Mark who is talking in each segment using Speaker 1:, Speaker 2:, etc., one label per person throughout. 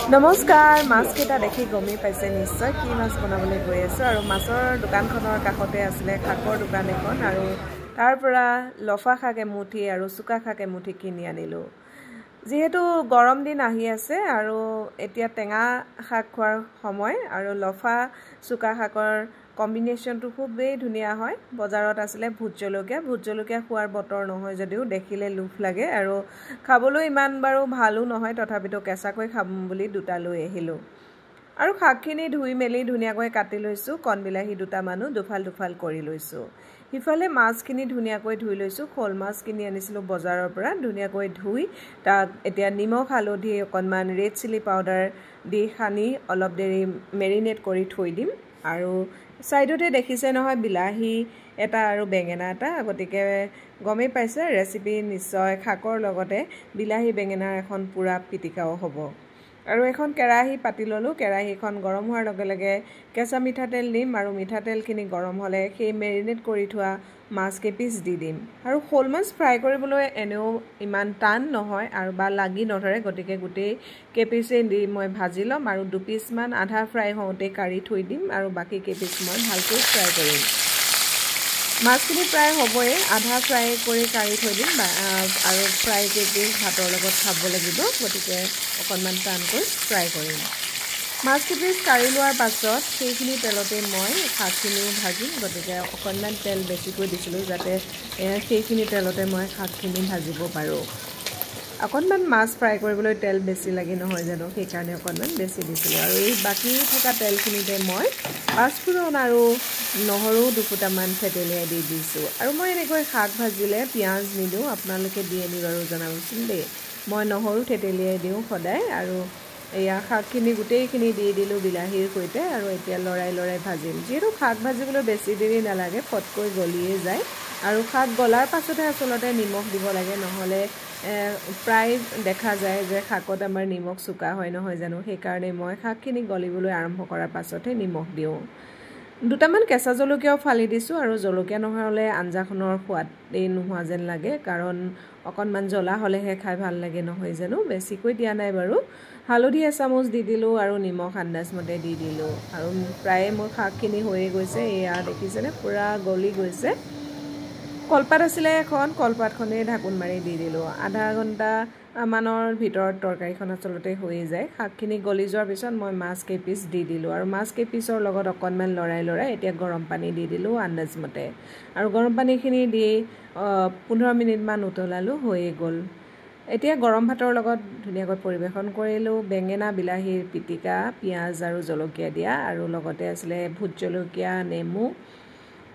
Speaker 1: নমস্কাৰ মাছ কেটা দেখি গমি পাইছে নিশ্চয় কি মাছ বনাবলৈ গৈ আছো আৰু মাছৰ দোকানখনৰ কাষতে আছিল খাকৰ দোকান এখন আৰু তাৰ পৰা লফা শাক এমুঠি আৰু চুকা শাক এমুঠি কিনি আনিলো যেহেতু গৰম দিন আহি আছে আৰু এতিয়া টেঙা শাক খোৱাৰ সময় আৰু লফা চুকা শাকৰ কম্বিনেশনটো খুবেই ধুনিয়া হয় বজাৰত আছিল ভুট জলকীয়া খোৱাৰ বতৰ নহয় যদিও দেখিলে লুফ লাগে আৰু খাবলৈ ইমান বাৰু ভালো নহয় তথাপিতো কেঁচাকৈ খাম বুলি দুটা লৈ আহিলো আৰু শাকখিনি ধুই মেলি ধুনিয়াকৈ কাটি লৈছো কণবিলাহী দুটা মানো দুফাল কৰি লৈছো ইফালে মাছখিনি ধুনিয়াকৈ ধুই লৈছো খোল মাছ কিনি আনিছিলো বজাৰৰ পৰা ধুনিয়াকৈ ধুই তাক এতিয়া নিমখ হালধি অকনমান ৰেড চিলি পাউডাৰ দি খানি অলপ দেৰি মেৰিনেট কৰি থৈ দিম আৰু সাইডতে দেখিছে নহয় বিলাহী এটা আৰু বেঙেনা এটা গটিকে গমে পাইছে ৰেচিপি নিশ্চয় খাকৰ লগতে বিলাহী বেঙেনাৰ এখন পুৰা পিটিকাও হ'ব আৰু এখন কেৰাহী পাতি ললো কেৰাহীখন গৰম হোৱাৰ লগে লগে কেঁচা মিঠাতেল দিম আৰু মিঠাতেলখিনি গৰম হলে সেই মেৰিনেট কৰি থোৱা মাছ কেপিস দি দিম আৰু খোল মাছ ফ্ৰাই কৰিবলৈ এনেও ইমান টান নহয় আৰু বা লাগি নধৰে গটিকে গুটেই কেপিসে দি মই ভাজি লম আৰু দুপিস মান আধা ফ্ৰাই হওঁতে কাৰি থৈ দিম আৰু বাকি কেপিস মই ভালকৈ ফ্ৰাই কৰিম মাছখিনি প্ৰায় হ'বই আধা ফ্ৰাই কৰি কাৰি থৈ দিম আৰু ফ্ৰাই কেপিস ভাতৰ লগত খাব লাগিব গটিকে অকনমান টানকৈ ফ্ৰাই কৰিম মাছ কেপিস কাৰি লোৱাৰ পাছত সেইখিনি তেলতে মই শাকখিনিও ভাজিম গটিকে অকনমান তেল বেছিকৈ দিছিলো যাতে সেইখিনি তেলতে মই শাকখিনি ভাজিব পাৰো অকনমান মাছ ফ্ৰাই কৰিবলৈ তেল বেছি লাগি নহয় জানো সেই কাৰণে অকনমান বেছি দিছিলো আৰু এই বাকি থকা তেলখিনিতে মই পাঁচফোৰণ আৰু নহৰু দুফুটামান থেতেলিয়াই দি দিছো আৰু মই এনেকৈ শাক ভাজিলে পিয়াজ নিদো আপোনালোকে দিয়ে নি বাৰু জনাবচোন দেই মই নহৰু থেতেলিয়াই দিও সদায় আৰু এয়া শাকখিনি গুটেইখিনি দি দিলো বিলাহীৰ সৈতে আৰু এতিয়া লৰাই ভাজিম যেটো শাক ভাজিবলৈ বেছি দেৰি নালাগে ফটকৈ গলিয়ে যায় আৰু শাক গলাৰ পাছতে আসলতে নিমখ দিব লাগে নহলে প্ৰায় দেখা যায় যে শাকত আমাৰ নিমখ চুকা হয় নহয় জানো সেই কাৰণে মই শাকখিনি গলিবলৈ আৰম্ভ কৰাৰ পাছতে নিমখ দিও দুটামান কেঁচা জলকীয়াও ফালি দিছো আৰু জলকীয়া নহলে আঞ্জাখনৰ সোৱাদ নোহোৱা যেন লাগে কাৰণ অকনমান জ্বলা হলেহে খাই ভাল লাগে নহয় জানো বেছিকৈ দিয়া নাই বাৰু হালধি এচামুচ দি দিলো আৰু নিমখ আন্দাজ মতে দি দিলো আৰু প্ৰায় মোৰ শাকখিনি হৈয়ে গৈছে এয়া দেখিছেনে পুৰা গলি গৈছে কলপাত আছিল এখন কলপাতখনে ঢাকুন মাৰি দি দিলো আধা ঘণ্টা মানৰ ভিতৰত তৰকাৰীখন আসলতে হৈ যায় শাকখিনি গলি যোৱাৰ পিছত মই মাছ কেপিস দি দিলো আৰু মাছ কেপিসৰ লগত অকনমান লৰাই এতিয়া গৰম পানী দি দিলো আন্দাজ মতে আৰু গৰম পানীখিনি দি 15 মিনিট মান উতলালো হৈয়ে গল এতিয়া গৰম ভাতৰ লগত ধুনিয়াকৈ পৰিবেশন কৰিলো বেঙেনা বিলাহীৰ পিটিকা পিয়াজ আৰু জলকীয়া দিয়া আৰু লগতে আছিল ভুট জলকীয়া নেমু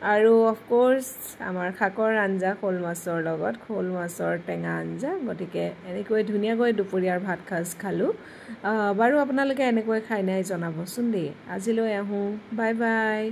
Speaker 1: আৰু অফ কোৰ্স আমাৰ খাকৰ আঞ্জা খোল মাছৰ লগত খোল মাছৰ টেঙা আঞ্জা গটিকে এনেকৈ ধুনিয়াকৈ দুপৰীয়াৰ ভাত খাজ খালো বাৰু আপোনালোকে এনেকৈ খাই নাই জনাবচোন দেই আজিলৈ আহো বাই বাই